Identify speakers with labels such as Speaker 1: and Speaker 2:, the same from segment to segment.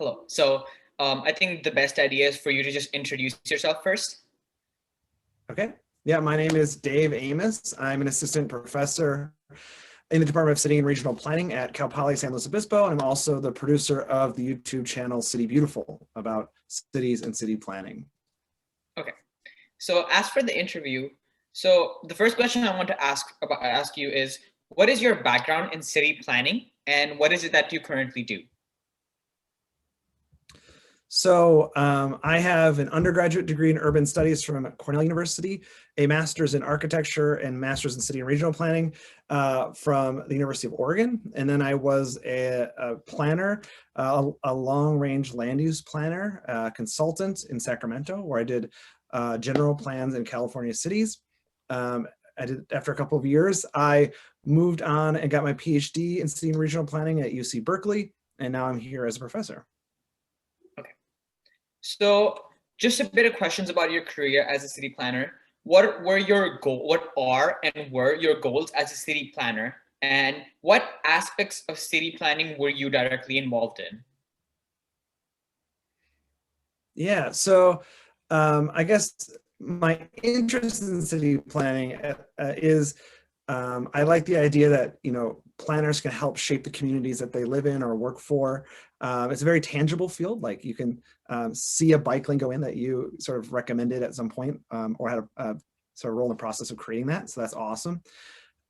Speaker 1: Hello. I think the best idea is for you to just introduce yourself first.
Speaker 2: Okay. Yeah, my name is Dave Amos. I'm an assistant professor in the Department of City and Regional Planning at Cal Poly San Luis Obispo, and I'm also the producer of the YouTube channel City Beautiful about cities and city planning.
Speaker 1: Okay. So as for the interview, the first question I want to ask you is, what is your background in city planning, and what is it that you currently do?
Speaker 2: So I have an undergraduate degree in urban studies from Cornell University, a master's in architecture and master's in city and regional planning from the University of Oregon. And then I was a planner, a long range land use planner, consultant in Sacramento, where I did general plans in California cities. I did, after a couple of years, I moved on and got my PhD in city and regional planning at UC Berkeley. And now I'm here as a professor.
Speaker 1: Okay. So just a bit of questions about your career as a city planner. What are and were your goals as a city planner? And what aspects of city planning were you directly involved in?
Speaker 2: Yeah, so I guess my interest in city planning is I like the idea that, planners can help shape the communities that they live in or work for. It's a very tangible field. Like you can see a bike lane go in that you sort of recommended at some point or had a sort of role in the process of creating that. So that's awesome.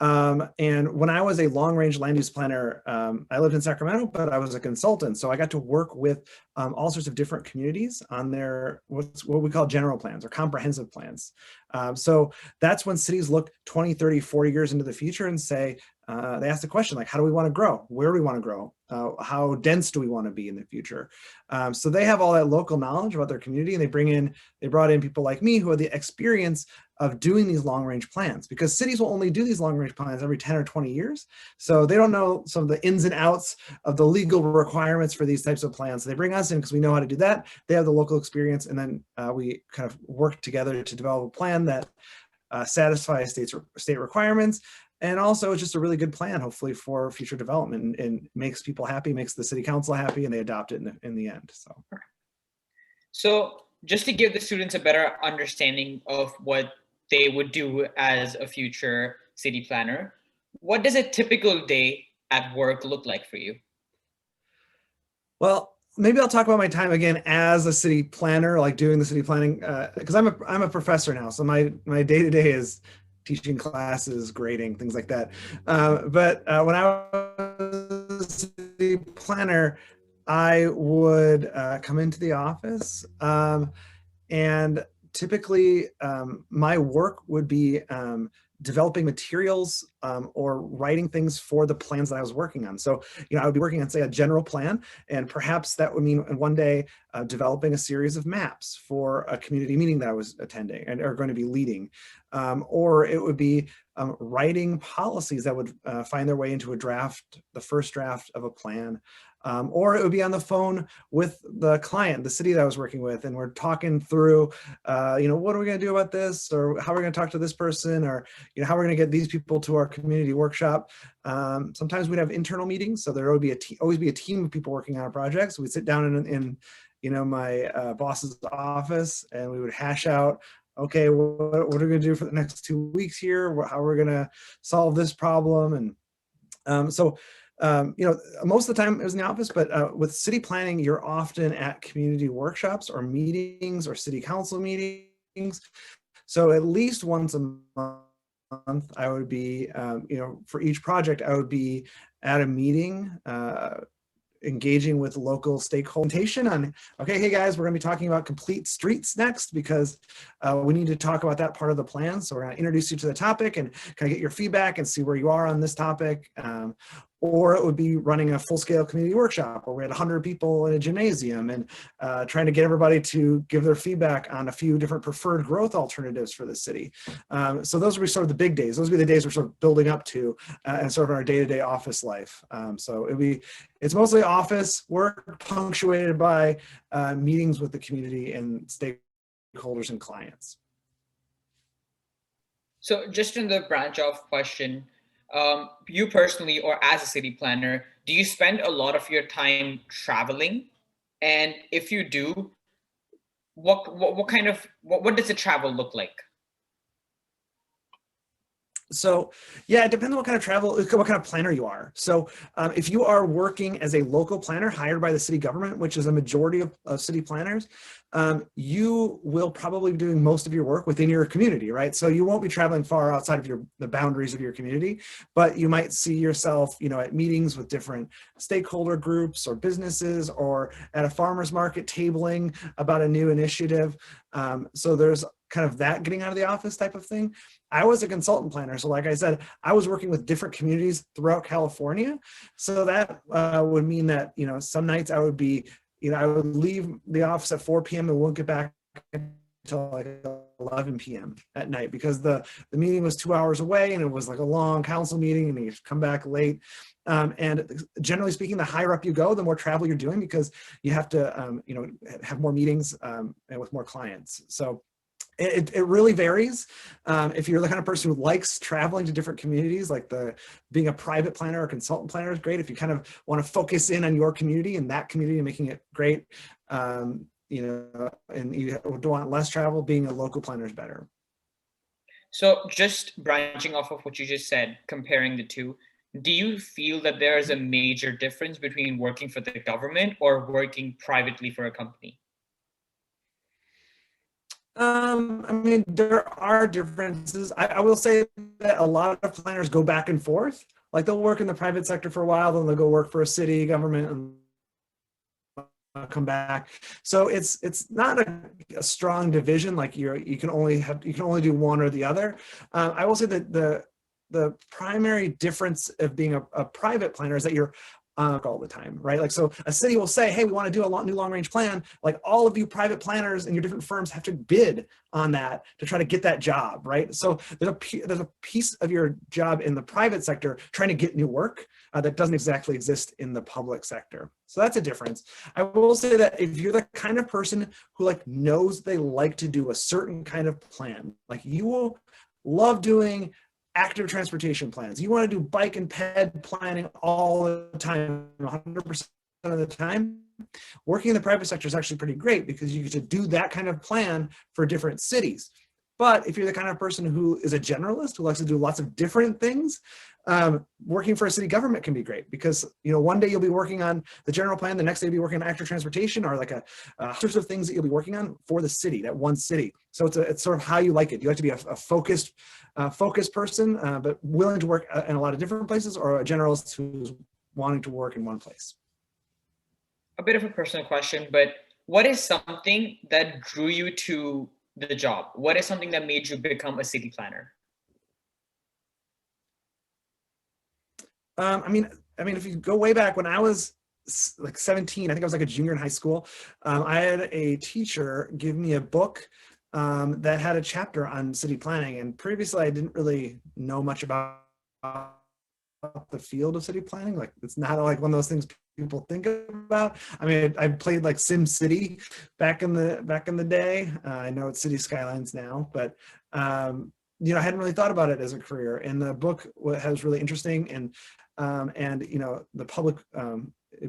Speaker 2: And when I was a long-range land use planner, I lived in Sacramento, but I was a consultant. So I got to work with all sorts of different communities on their what we call general plans or comprehensive plans. So that's when cities look 20, 30, 40 years into the future and say, they ask the question, like, how do we want to grow? Where do we want to grow? How dense do we want to be in the future? So they have all that local knowledge about their community, and they brought in people like me who had the experience of doing these long-range plans, because cities will only do these long-range plans every 10 or 20 years. So they don't know some of the ins and outs of the legal requirements for these types of plans. So they bring us in because we know how to do that. They have the local experience, and then we kind of work together to develop a plan that satisfies state requirements. And also it's just a really good plan, hopefully, for future development, and makes people happy, makes the city council happy, and they adopt it in the end.
Speaker 1: So just to give the students a better understanding of what they would do as a future city planner, what does a typical day at work look like for you?
Speaker 2: Well, maybe I'll talk about my time again as a city planner, like doing the city planning, because I'm a professor now, so my day to day is teaching classes, grading, things like that. But when I was a city planner, I would come into the office, and typically my work would be developing materials or writing things for the plans that I was working on. So, I would be working on, say, a general plan, and perhaps that would mean one day developing a series of maps for a community meeting that I was attending and are going to be leading. Or it would be writing policies that would find their way into the first draft of a plan. Or it would be on the phone with the client, the city that I was working with, and we're talking through, what are we going to do about this, or how are we going to talk to this person, or how we're going to get these people to our community workshop. Sometimes we'd have internal meetings, so there would be always be a team of people working on a project. So we'd sit down in my boss's office, and we would hash out, okay, what are we going to do for the next 2 weeks here? How are we going to solve this problem? And most of the time it was in the office, but with city planning, you're often at community workshops or meetings or city council meetings. So at least once a month, I would be, for each project, I would be at a meeting, engaging with local stakeholders on, okay, hey guys, we're going to be talking about complete streets next, because we need to talk about that part of the plan. So we're going to introduce you to the topic and kind of get your feedback and see where you are on this topic. Or it would be running a full-scale community workshop where we had 100 people in a gymnasium and trying to get everybody to give their feedback on a few different preferred growth alternatives for the city. So those would be sort of the big days. Those would be the days we're sort of building up to and sort of our day-to-day office life. So it's mostly office work punctuated by meetings with the community and stakeholders and clients.
Speaker 1: So just in the branch off question, you personally, or as a city planner, do you spend a lot of your time traveling? And if you do, what kind of what does the travel look like?
Speaker 2: So yeah, it depends on what kind of travel, what kind of planner you are. So if you are working as a local planner hired by the city government, which is a majority of city planners, you will probably be doing most of your work within your community, right? So you won't be traveling far outside of the boundaries of your community, but you might see yourself, at meetings with different stakeholder groups or businesses, or at a farmer's market tabling about a new initiative. So there's kind of that getting out of the office type of thing. I was a consultant planner. So like I said, I was working with different communities throughout California. So that would mean that, some nights I would be, I would leave the office at 4 p.m. and won't get back until like 11 p.m. at night, because the meeting was 2 hours away and it was like a long council meeting and you come back late. And generally speaking, the higher up you go, the more travel you're doing, because you have to, have more meetings and with more clients. So it really varies. If you're the kind of person who likes traveling to different communities, like being a private planner or consultant planner is great. If you kind of want to focus in on your community and that community and making it great, and you want less travel, being a local planner is better.
Speaker 1: So just branching off of what you just said, comparing the two, do you feel that there is a major difference between working for the government or working privately for a company?
Speaker 2: I mean, there are differences. I will say that a lot of planners go back and forth. Like they'll work in the private sector for a while, then they'll go work for a city government and come back. So it's not a strong division. Like you can only do one or the other. I will say that the primary difference of being a private planner is that you're all the time, right? Like, so a city will say, hey, we want to do a new long range plan. Like all of you private planners and your different firms have to bid on that to try to get that job, right? So there's a piece of your job in the private sector trying to get new work that doesn't exactly exist in the public sector. So that's a difference. I will say that if you're the kind of person who knows they like to do a certain kind of plan, like you will love doing active transportation plans. You want to do bike and ped planning all the time, 100% of the time. Working in the private sector is actually pretty great because you get to do that kind of plan for different cities. But if you're the kind of person who is a generalist, who likes to do lots of different things, working for a city government can be great because, one day you'll be working on the general plan, the next day you'll be working on active transportation, or like a sorts of things that you'll be working on for the city, that one city. So it's sort of how you like it. You like to be a focused person, but willing to work in a lot of different places, or a generalist who's wanting to work in one place.
Speaker 1: A bit of a personal question, but what is something that drew you to the job? What is something that made you become a city planner?
Speaker 2: I mean, if you go way back when I was like 17, I think I was like a junior in high school. I had a teacher give me a book that had a chapter on city planning, and previously I didn't really know much about the field of city planning. Like it's not like one of those things people think about. I mean, I played like Sim City back in the day. I know it's City Skylines now, but I hadn't really thought about it as a career. And the book was really interesting, and the public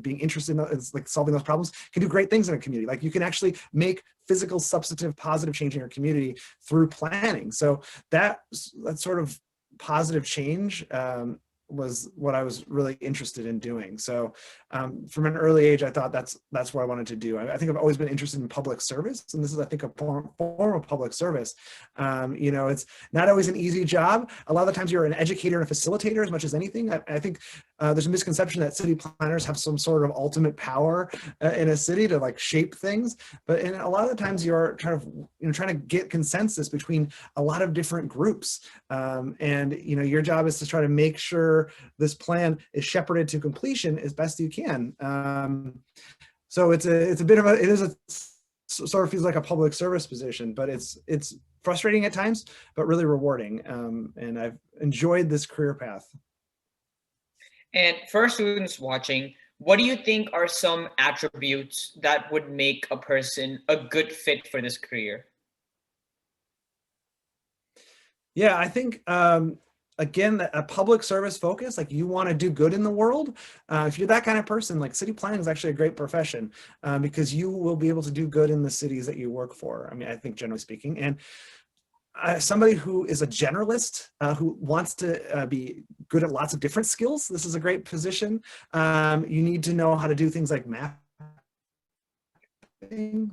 Speaker 2: being interested in like solving those problems can do great things in a community. Like you can actually make physical, substantive, positive change in your community through planning. So that sort of positive change was what I was really interested in doing. So from an early age, I thought that's what I wanted to do. I think I've always been interested in public service, and this is, I think, a form of public service. It's not always an easy job. A lot of the times you're an educator and a facilitator as much as anything. I think there's a misconception that city planners have some sort of ultimate power in a city to like shape things, but a lot of the times you're trying to get consensus between a lot of different groups, and your job is to try to make sure this plan is shepherded to completion as best you can. So it sort of feels like a public service position, but it's frustrating at times, but really rewarding. And I've enjoyed this career path.
Speaker 1: And for students watching, what do you think are some attributes that would make a person a good fit for this career?
Speaker 2: Yeah, I think again, a public service focus, like you want to do good in the world. If you're that kind of person, like city planning is actually a great profession, because you will be able to do good in the cities that you work for. I mean, I think generally speaking, and somebody who is a generalist, who wants to be good at lots of different skills, this is a great position. You need to know how to do things like mapping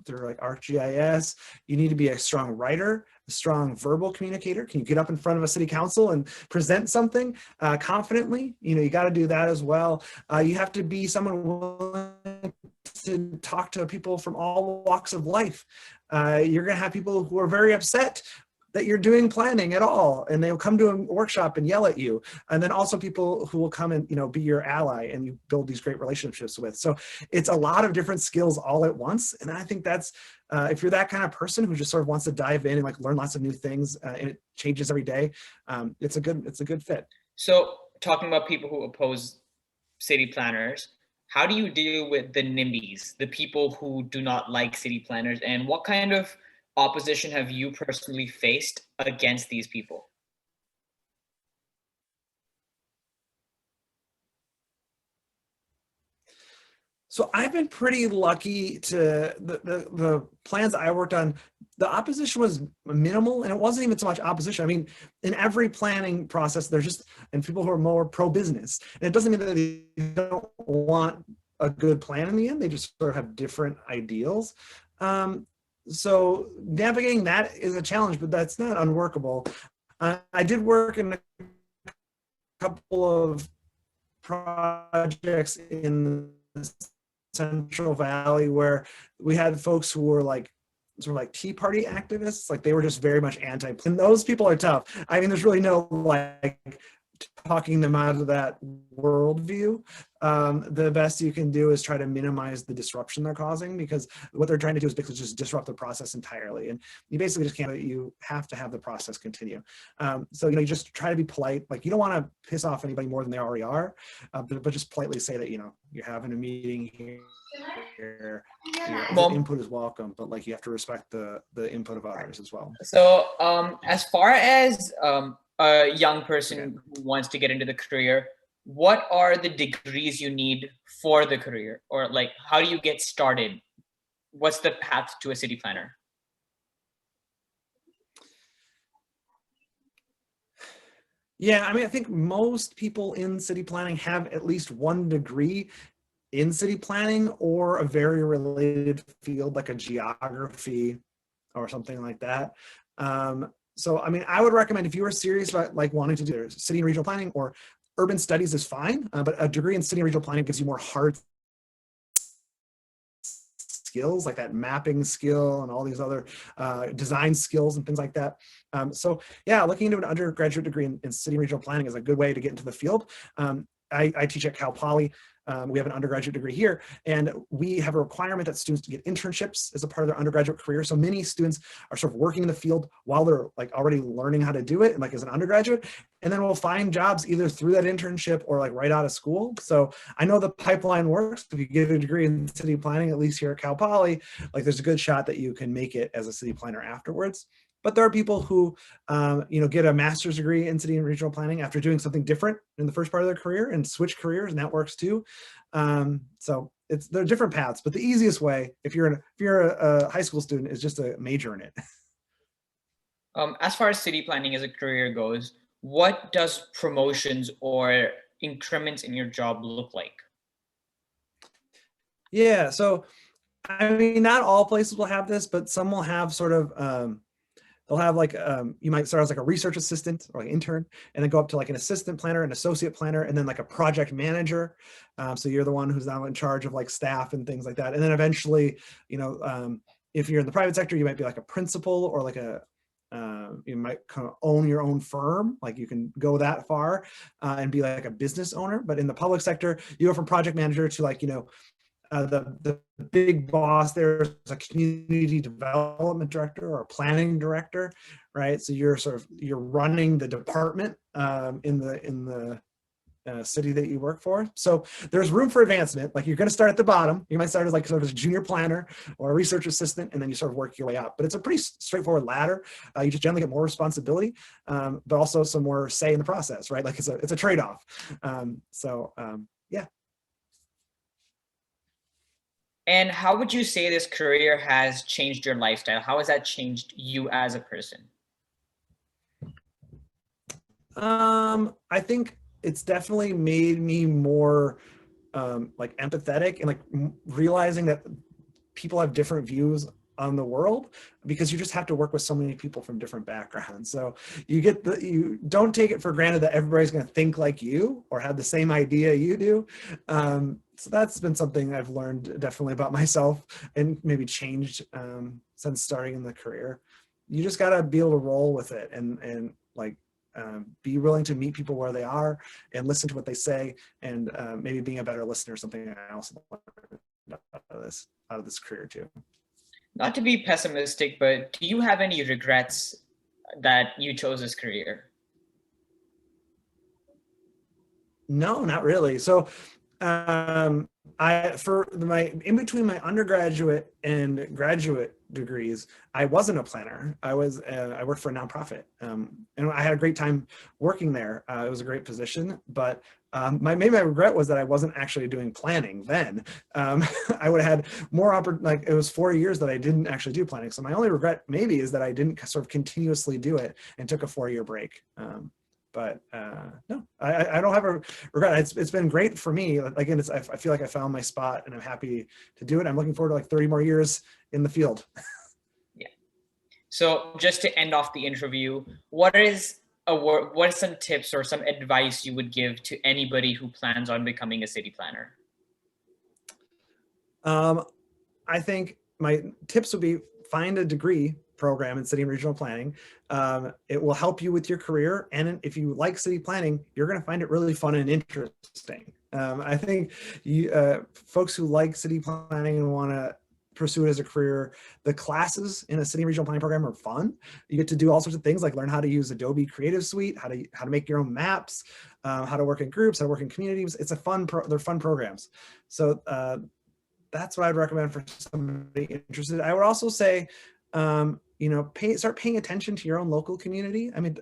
Speaker 2: through like ArcGIS. You need to be a strong writer, a strong verbal communicator. Can you get up in front of a city council and present something confidently? You got to do that as well. You have to be someone willing to talk to people from all walks of life. You're going to have people who are very upset that you're doing planning at all, and they'll come to a workshop and yell at you. And then also people who will come and be your ally, and you build these great relationships with. So it's a lot of different skills all at once. And I think that's, if you're that kind of person who just sort of wants to dive in and like learn lots of new things, and it changes every day, it's a good fit.
Speaker 1: So talking about people who oppose city planners, how do you deal with the NIMBYs, the people who do not like city planners, and what kind of opposition have you personally faced against these people?
Speaker 2: So I've been pretty lucky to the plans I worked on. The opposition was minimal, and it wasn't even so much opposition. I mean, in every planning process, there's just, and people who are more pro-business. And it doesn't mean that they don't want a good plan in the end. They just sort of have different ideals. So navigating that is a challenge, but that's not unworkable. I did work in a couple of projects in the Central Valley where we had folks who were like sort of like Tea Party activists, like they were just very much anti. And those people are tough. I mean, there's really no like talking them out of that worldview. The best you can do is try to minimize the disruption they're causing, because what they're trying to do is basically just disrupt the process entirely. And you basically just can't, you have to have the process continue. So, you just try to be polite. Like you don't want to piss off anybody more than they already are, but just politely say that, you're having a meeting here. Input is welcome, but like you have to respect the input of others as well.
Speaker 1: So as far as a young person who wants to get into the career, what are the degrees you need for the career? Or like, how do you get started? What's the path to a city planner?
Speaker 2: Yeah, I mean, I think most people in city planning have at least one degree in city planning or a very related field like a geography or something like that. So, I mean, I would recommend if you are serious about like wanting to do city and regional planning, or urban studies is fine, but a degree in city and regional planning gives you more hard skills like that mapping skill and all these other design skills and things like that. So yeah, looking into an undergraduate degree in city and regional planning is a good way to get into the field. I teach at Cal Poly. We have an undergraduate degree here, and we have a requirement that students get internships as a part of their undergraduate career. So many students are sort of working in the field while they're like already learning how to do it, and like as an undergraduate, and then we'll find jobs either through that internship or like right out of school. So I know the pipeline works. If you get a degree in city planning, at least here at Cal Poly, like there's a good shot that you can make it as a city planner afterwards. But there are people who, get a master's degree in city and regional planning after doing something different in the first part of their career and switch careers, and that works too. So there are different paths, but the easiest way, if you're a high school student, is just to major in it.
Speaker 1: As far as city planning as a career goes, what does promotions or increments in your job look like?
Speaker 2: Yeah, so I mean, not all places will have this, but some will have sort of they'll have like, you might start as like a research assistant or like intern, and then go up to like an assistant planner, an associate planner, and then like a project manager. So you're the one who's now in charge of like staff and things like that. And then eventually, if you're in the private sector, you might be like a principal, or like you might kind of own your own firm. Like you can go that far and be like a business owner. But in the public sector, you go from project manager to like, the big boss there is a community development director or a planning director, right? So you're running the department in the city that you work for. So there's room for advancement. Like you're going to start at the bottom. You might start as like sort of a junior planner or a research assistant, and then you sort of work your way up. But it's a pretty straightforward ladder. You just generally get more responsibility, but also some more say in the process, right? Like it's a trade-off. Yeah.
Speaker 1: And how would you say this career has changed your lifestyle? How has that changed you as a person?
Speaker 2: I think it's definitely made me more like empathetic and like realizing that people have different views on the world, because you just have to work with so many people from different backgrounds. So you don't take it for granted that everybody's going to think like you or have the same idea you do. So that's been something I've learned definitely about myself and maybe changed since starting in the career. You just got to be able to roll with it and like be willing to meet people where they are and listen to what they say, and maybe being a better listener, something I also learned out of this career too.
Speaker 1: Not to be pessimistic, but do you have any regrets that you chose this career?
Speaker 2: No, not really. So in between my undergraduate and graduate degrees, I wasn't a planner. I worked for a nonprofit, and I had a great time working there. It was a great position, but maybe my regret was that I wasn't actually doing planning then. I would have had more like it was 4 years that I didn't actually do planning. So my only regret maybe is that I didn't sort of continuously do it and took a 4-year break. But no, I don't have a regret. It's been great for me. Again, I feel like I found my spot and I'm happy to do it. I'm looking forward to like 30 more years in the field.
Speaker 1: Yeah. So just to end off the interview, what are some tips or some advice you would give to anybody who plans on becoming a city planner?
Speaker 2: I think my tips would be find a degree program in city and regional planning. It will help you with your career. And if you like city planning, you're going to find it really fun and interesting. I think folks who like city planning and want to pursue it as a career, the classes in a city and regional planning program are fun. You get to do all sorts of things like learn how to use Adobe Creative Suite, how to make your own maps, how to work in groups, how to work in communities. It's they're fun programs. So that's what I'd recommend for somebody interested. I would also say, start paying attention to your own local community. I mean,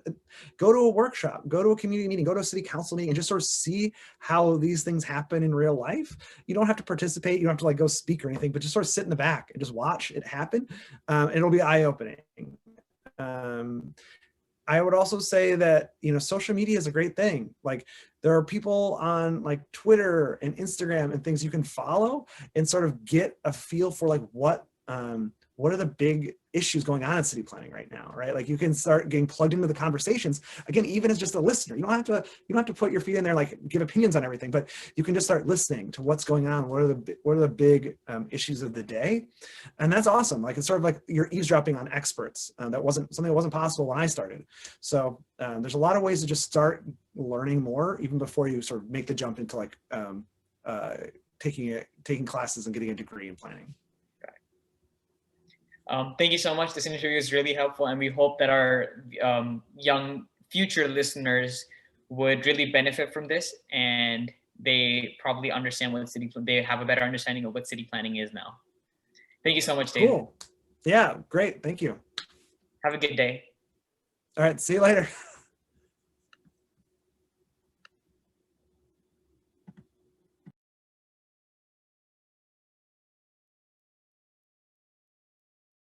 Speaker 2: go to a workshop, go to a community meeting, go to a city council meeting, and just sort of see how these things happen in real life. You don't have to participate. You don't have to like go speak or anything, but just sort of sit in the back and just watch it happen. And it'll be eye-opening. I would also say that, social media is a great thing. Like there are people on like Twitter and Instagram and things you can follow and sort of get a feel for like what are the big issues going on in city planning right now, right? Like you can start getting plugged into the conversations. Again, even as just a listener, you don't have to put your feet in there, like give opinions on everything, but you can just start listening to what's going on. What are the big issues of the day? And that's awesome. Like it's sort of like you're eavesdropping on experts. That wasn't something that wasn't possible when I started. So there's a lot of ways to just start learning more, even before you sort of make the jump into like taking classes and getting a degree in planning.
Speaker 1: Thank you so much. This interview is really helpful, and we hope that our young future listeners would really benefit from this, and they probably understand they have a better understanding of what city planning is now. Thank you so much, Dave.
Speaker 2: Cool. Yeah, great. Thank you.
Speaker 1: Have a good day.
Speaker 2: All right. See you later.